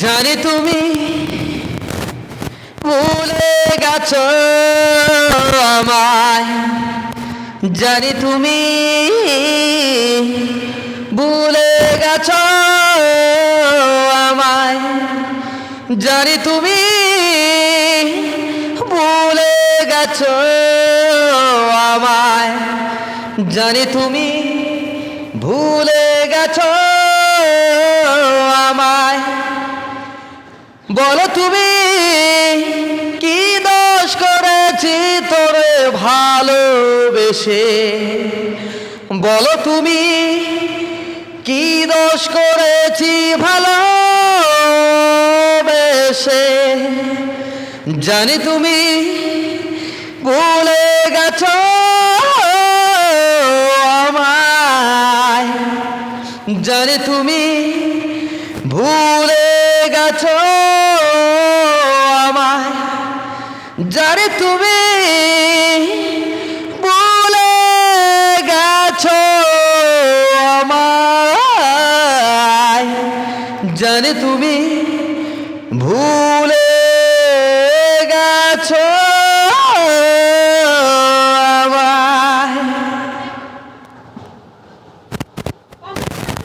জানি তুমি ভুলে গেছো আমায়, জানি তুমি ভুলে গেছো আমায়, জানি তুমি ভুলে গেছো আমায়, জানি তুমি ভুলে গেছো আমায়। বলো তুমি কি দোষ করেছি তোরে ভালোবেসে, বলো তুমি কি দোষ করেছি ভালোবেসে, জানি তুমি ভুলে গেছো আমায়, জানি তুমি ভুলে গেছো আমায়, জানি তুমি ভুলে গেছো আমায়, জানি তুমি ভুলে গেছো।